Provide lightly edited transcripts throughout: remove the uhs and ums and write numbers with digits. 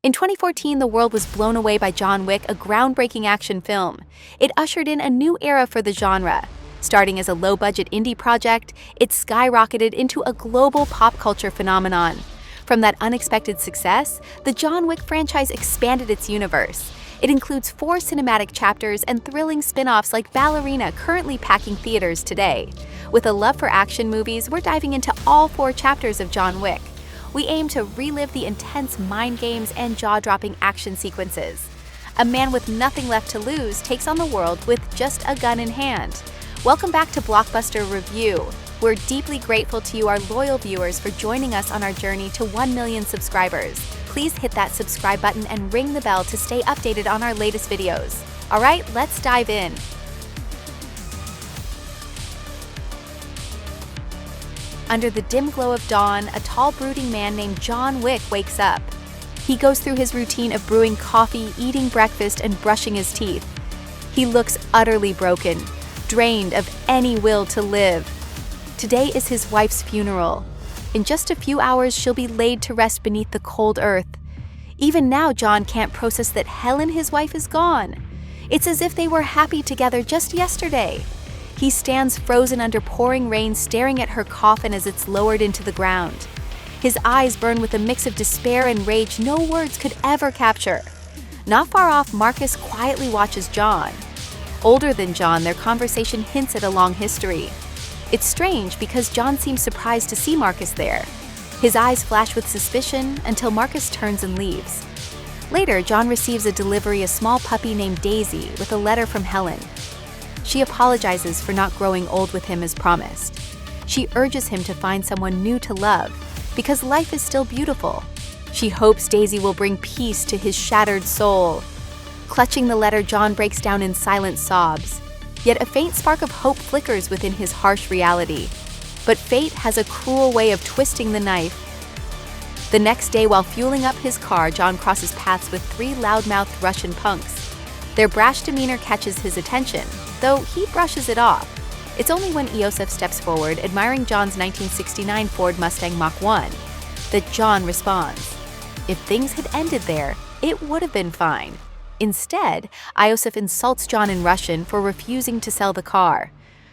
In 2014, the world was blown away by John Wick, a groundbreaking action film. It ushered in a new era for the genre. Starting as a low-budget indie project, it skyrocketed into a global pop culture phenomenon. From that unexpected success, the John Wick franchise expanded its universe. It includes 4 cinematic chapters and thrilling spin-offs like Ballerina, currently packing theaters today. With a love for action movies, we're diving into all 4 chapters of John Wick. We aim to relive the intense mind games and jaw-dropping action sequences. A man with nothing left to lose takes on the world with just a gun in hand. Welcome back to Blockbuster Review. We're deeply grateful to you, our loyal viewers, for joining us on our journey to 1 million subscribers. Please hit that subscribe button and ring the bell to stay updated on our latest videos. All right, let's dive in. Under the dim glow of dawn, a tall, brooding man named John Wick wakes up. He goes through his routine of brewing coffee, eating breakfast, and brushing his teeth. He looks utterly broken, drained of any will to live. Today is his wife's funeral. In just a few hours, she'll be laid to rest beneath the cold earth. Even now, John can't process that Helen, his wife, is gone. It's as if they were happy together just yesterday. He stands frozen under pouring rain, staring at her coffin as it's lowered into the ground. His eyes burn with a mix of despair and rage no words could ever capture. Not far off, Marcus quietly watches John. Older than John, their conversation hints at a long history. It's strange because John seems surprised to see Marcus there. His eyes flash with suspicion until Marcus turns and leaves. Later, John receives a delivery, a small puppy named Daisy, with a letter from Helen. She apologizes for not growing old with him as promised. She urges him to find someone new to love, because life is still beautiful. She hopes Daisy will bring peace to his shattered soul. Clutching the letter, John breaks down in silent sobs. Yet a faint spark of hope flickers within his harsh reality. But fate has a cruel way of twisting the knife. The next day, while fueling up his car, John crosses paths with 3 loudmouthed Russian punks. Their brash demeanor catches his attention, though he brushes it off. It's only when Iosef steps forward, admiring John's 1969 Ford Mustang Mach 1, that John responds. If things had ended there, it would have been fine. Instead, Iosef insults John in Russian for refusing to sell the car.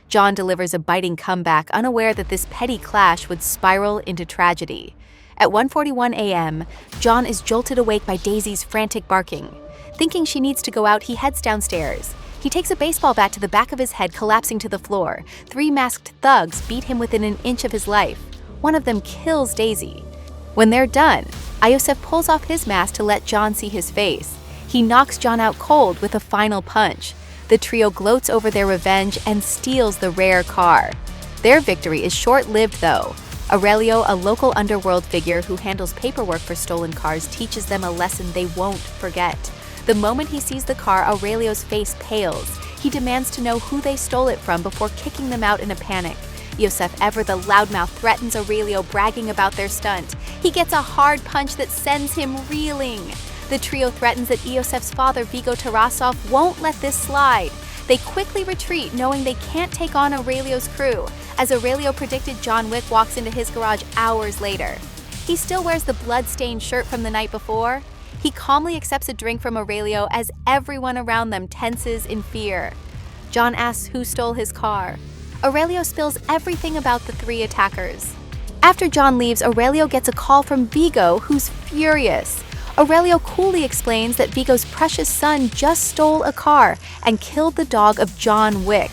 John delivers a biting comeback, unaware that this petty clash would spiral into tragedy. At 1:41 a.m., John is jolted awake by Daisy's frantic barking. Thinking she needs to go out, he heads downstairs. He takes a baseball bat to the back of his head, collapsing to the floor. 3 masked thugs beat him within an inch of his life. One of them kills Daisy. When they're done, Iosef pulls off his mask to let John see his face. He knocks John out cold with a final punch. The trio gloats over their revenge and steals the rare car. Their victory is short-lived, though. Aurelio, a local underworld figure who handles paperwork for stolen cars, teaches them a lesson they won't forget. The moment he sees the car, Aurelio's face pales. He demands to know who they stole it from before kicking them out in a panic. Iosef, ever the loudmouth, threatens Aurelio, bragging about their stunt. He gets a hard punch that sends him reeling. The trio threatens that Iosef's father, Vigo Tarasov, won't let this slide. They quickly retreat, knowing they can't take on Aurelio's crew. As Aurelio predicted, John Wick walks into his garage hours later. He still wears the blood-stained shirt from the night before. He calmly accepts a drink from Aurelio as everyone around them tenses in fear. John asks who stole his car. Aurelio spills everything about the 3 attackers. After John leaves, Aurelio gets a call from Vigo, who's furious. Aurelio coolly explains that Vigo's precious son just stole a car and killed the dog of John Wick.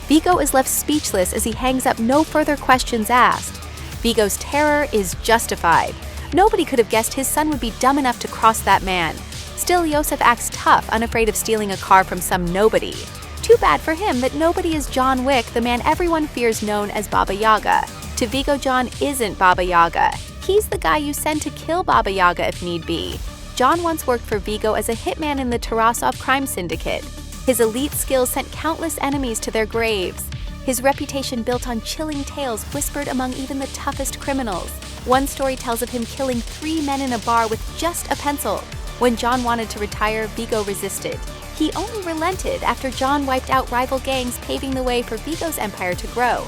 Vigo is left speechless as he hangs up, no further questions asked. Vigo's terror is justified. Nobody could have guessed his son would be dumb enough to cross that man. Still, Iosef acts tough, unafraid of stealing a car from some nobody. Too bad for him that nobody is John Wick, the man everyone fears, known as Baba Yaga. To Vigo, John isn't Baba Yaga. He's the guy you send to kill Baba Yaga if need be. John once worked for Vigo as a hitman in the Tarasov crime syndicate. His elite skills sent countless enemies to their graves. His reputation built on chilling tales whispered among even the toughest criminals. One story tells of him killing 3 men in a bar with just a pencil. When John wanted to retire, Vigo resisted. He only relented after John wiped out rival gangs, paving the way for Vigo's empire to grow.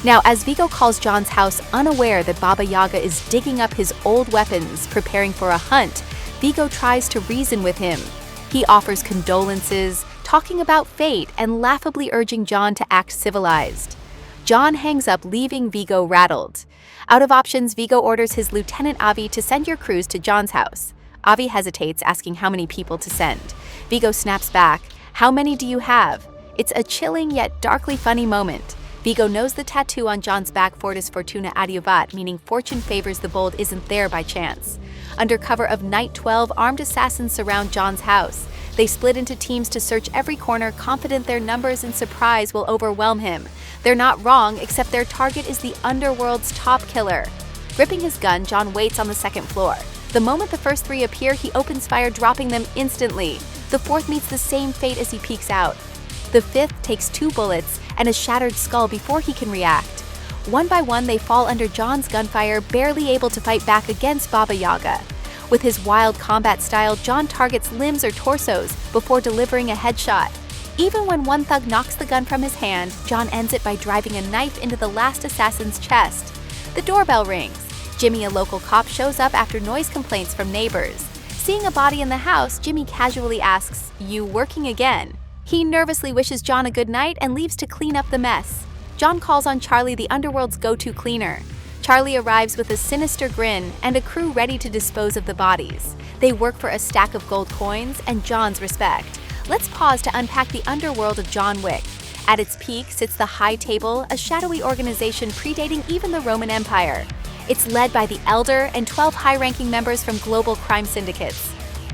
Now, as Vigo calls John's house, unaware that Baba Yaga is digging up his old weapons, preparing for a hunt, Viggo tries to reason with him. He offers condolences, talking about fate and laughably urging John to act civilized. John hangs up, leaving Viggo rattled. Out of options, Viggo orders his lieutenant Avi to send your crews to John's house. Avi hesitates, asking how many people to send. Viggo snaps back, "How many do you have?" It's a chilling yet darkly funny moment. Viggo knows the tattoo on John's back, Fortis Fortuna Adiuvat, meaning fortune favors the bold, isn't there by chance. Under cover of night 12, armed assassins surround John's house. They split into teams to search every corner, confident their numbers and surprise will overwhelm him. They're not wrong, except their target is the underworld's top killer. Gripping his gun, John waits on the second floor. The moment the first three appear, he opens fire, dropping them instantly. The fourth meets the same fate as he peeks out. The fifth takes 2 bullets and a shattered skull before he can react. One by one, they fall under John's gunfire, barely able to fight back against Baba Yaga. With his wild combat style, John targets limbs or torsos before delivering a headshot. Even when one thug knocks the gun from his hand, John ends it by driving a knife into the last assassin's chest. The doorbell rings. Jimmy, a local cop, shows up after noise complaints from neighbors. Seeing a body in the house, Jimmy casually asks, "You working again?" He nervously wishes John a good night and leaves to clean up the mess. John calls on Charlie, the underworld's go-to cleaner. Charlie arrives with a sinister grin and a crew ready to dispose of the bodies. They work for a stack of gold coins and John's respect. Let's pause to unpack the underworld of John Wick. At its peak sits the High Table, a shadowy organization predating even the Roman Empire. It's led by the Elder and 12 high-ranking members from global crime syndicates.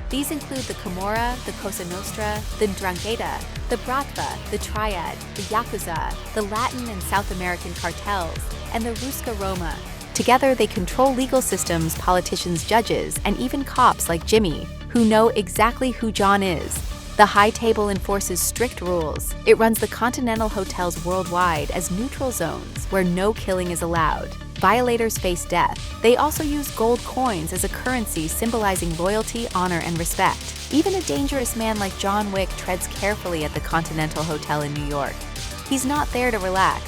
These include the Camorra, the Cosa Nostra, the Ndrangheta, the Bratva, the Triad, the Yakuza, the Latin and South American cartels, and the Ruska Roma. Together, they control legal systems, politicians, judges, and even cops like Jimmy, who know exactly who John is. The High Table enforces strict rules. It runs the Continental hotels worldwide as neutral zones where no killing is allowed. Violators face death. They also use gold coins as a currency symbolizing loyalty, honor, and respect. Even a dangerous man like John Wick treads carefully at the Continental Hotel in New York. He's not there to relax.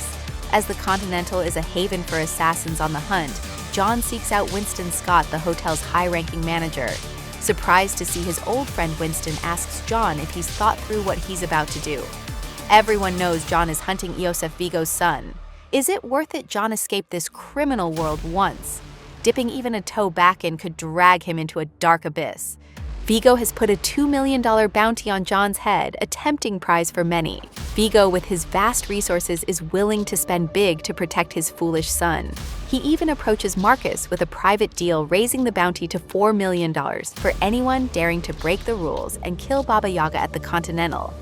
As the Continental is a haven for assassins on the hunt, John seeks out Winston Scott, the hotel's high-ranking manager. Surprised to see his old friend, Winston asks John if he's thought through what he's about to do. Everyone knows John is hunting Iosef Vigo's son. Is it worth it John escaped this criminal world once? Dipping even a toe back in could drag him into a dark abyss. Viggo has put a $2 million bounty on John's head, a tempting prize for many. Viggo, with his vast resources, is willing to spend big to protect his foolish son. He even approaches Marcus with a private deal, raising the bounty to $4 million for anyone daring to break the rules and kill Baba Yaga at the Continental.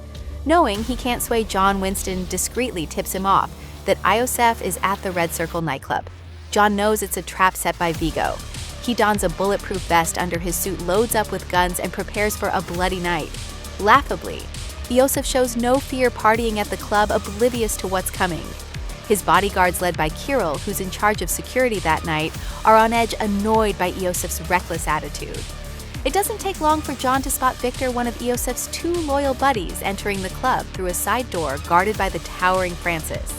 Knowing he can't sway John, Winston discreetly tips him off that Iosef is at the Red Circle nightclub. John knows it's a trap set by Viggo. He dons a bulletproof vest under his suit, loads up with guns, and prepares for a bloody night. Laughably, Iosef shows no fear partying at the club, oblivious to what's coming. His bodyguards, led by Kirill, who's in charge of security that night, are on edge, annoyed by Iosef's reckless attitude. It doesn't take long for John to spot Victor, one of Iosef's 2 loyal buddies, entering the club through a side door guarded by the towering Francis.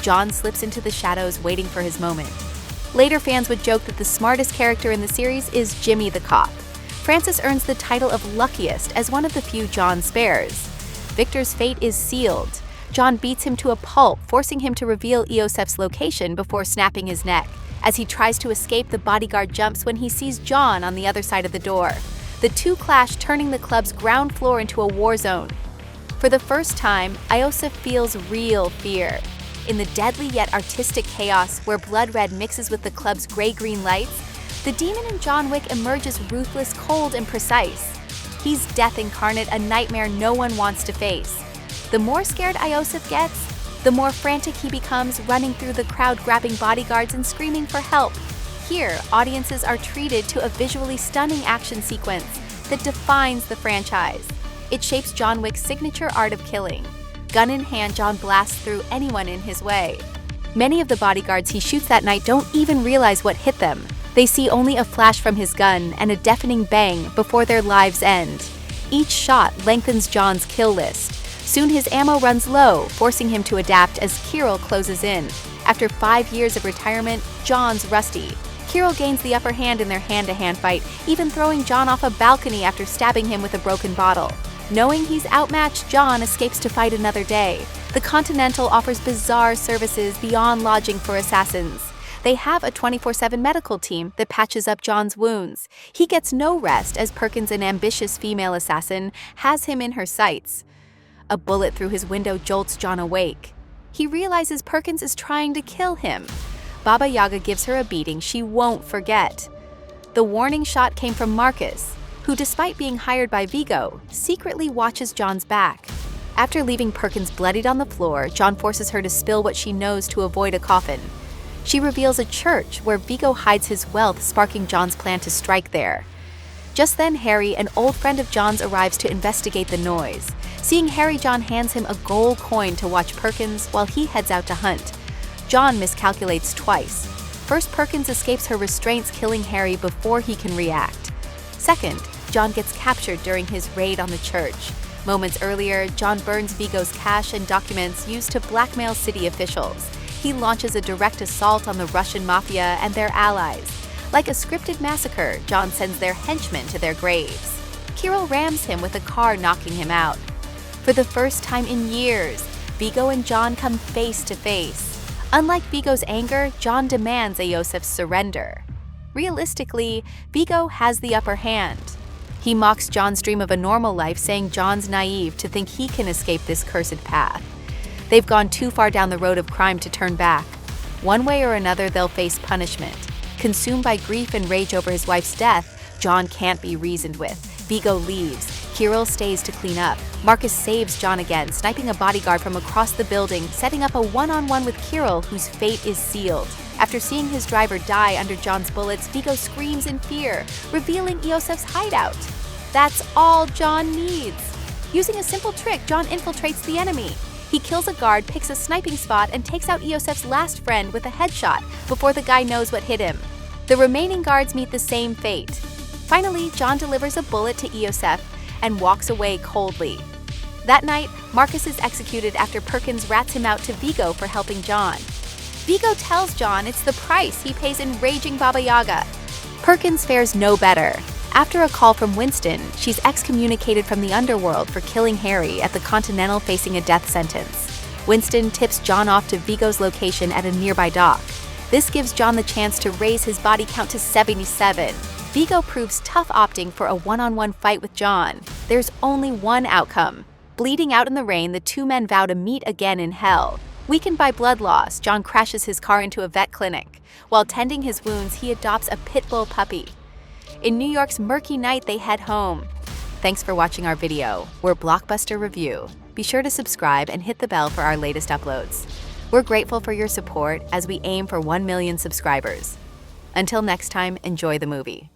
John slips into the shadows, waiting for his moment. Later, fans would joke that the smartest character in the series is Jimmy the cop. Francis earns the title of luckiest as one of the few John spares. Victor's fate is sealed. John beats him to a pulp, forcing him to reveal Iosef's location before snapping his neck. As he tries to escape, the bodyguard jumps when he sees John on the other side of the door. The two clash, turning the club's ground floor into a war zone. For the first time, Iosef feels real fear. In the deadly yet artistic chaos where blood red mixes with the club's gray-green lights, the demon in John Wick emerges ruthless, cold, and precise. He's death incarnate, a nightmare no one wants to face. The more scared Iosef gets, the more frantic he becomes, running through the crowd, grabbing bodyguards and screaming for help. Here, audiences are treated to a visually stunning action sequence that defines the franchise. It shapes John Wick's signature art of killing. Gun in hand, John blasts through anyone in his way. Many of the bodyguards he shoots that night don't even realize what hit them. They see only a flash from his gun and a deafening bang before their lives end. Each shot lengthens John's kill list. Soon his ammo runs low, forcing him to adapt as Kirill closes in. After 5 years of retirement, John's rusty. Kirill gains the upper hand in their hand-to-hand fight, even throwing John off a balcony after stabbing him with a broken bottle. Knowing he's outmatched, John escapes to fight another day. The Continental offers bizarre services beyond lodging for assassins. They have a 24/7 medical team that patches up John's wounds. He gets no rest as Perkins, an ambitious female assassin, has him in her sights. A bullet through his window jolts John awake. He realizes Perkins is trying to kill him. Baba Yaga gives her a beating she won't forget. The warning shot came from Marcus, who, despite being hired by Vigo, secretly watches John's back. After leaving Perkins bloodied on the floor, John forces her to spill what she knows to avoid a coffin. She reveals a church where Vigo hides his wealth, sparking John's plan to strike there. Just then, Harry, an old friend of John's, arrives to investigate the noise. Seeing Harry, John hands him a gold coin to watch Perkins while he heads out to hunt. John miscalculates twice. First, Perkins escapes her restraints, killing Harry before he can react. Second, John gets captured during his raid on the church. Moments earlier, John burns Vigo's cash and documents used to blackmail city officials. He launches a direct assault on the Russian mafia and their allies. Like a scripted massacre, John sends their henchmen to their graves. Kirill rams him with a car, knocking him out. For the first time in years, Vigo and John come face to face. Unlike Vigo's anger, John demands Iosef's surrender. Realistically, Vigo has the upper hand. He mocks John's dream of a normal life, saying John's naive to think he can escape this cursed path. They've gone too far down the road of crime to turn back. One way or another, they'll face punishment. Consumed by grief and rage over his wife's death, John can't be reasoned with. Vigo leaves. Kirill stays to clean up. Marcus saves John again, sniping a bodyguard from across the building, setting up a one-on-one with Kirill, whose fate is sealed. After seeing his driver die under John's bullets, Vigo screams in fear, revealing Iosef's hideout. That's all John needs. Using a simple trick, John infiltrates the enemy. He kills a guard, picks a sniping spot, and takes out Iosef's last friend with a headshot before the guy knows what hit him. The remaining guards meet the same fate. Finally, John delivers a bullet to Iosef and walks away coldly. That night, Marcus is executed after Perkins rats him out to Vigo for helping John. Vigo tells John it's the price he pays in raging Baba Yaga. Perkins fares no better. After a call from Winston, she's excommunicated from the underworld for killing Harry at the Continental, facing a death sentence. Winston tips John off to Vigo's location at a nearby dock. This gives John the chance to raise his body count to 77. Vigo proves tough, opting for a one-on-one fight with John. There's only one outcome. Bleeding out in the rain, the two men vow to meet again in hell. Weakened by blood loss, John crashes his car into a vet clinic. While tending his wounds, he adopts a pit bull puppy. In New York's murky night, they head home. Thanks for watching our video. We're Blockbuster Review. Be sure to subscribe and hit the bell for our latest uploads. We're grateful for your support as we aim for 1 million subscribers. Until next time, enjoy the movie.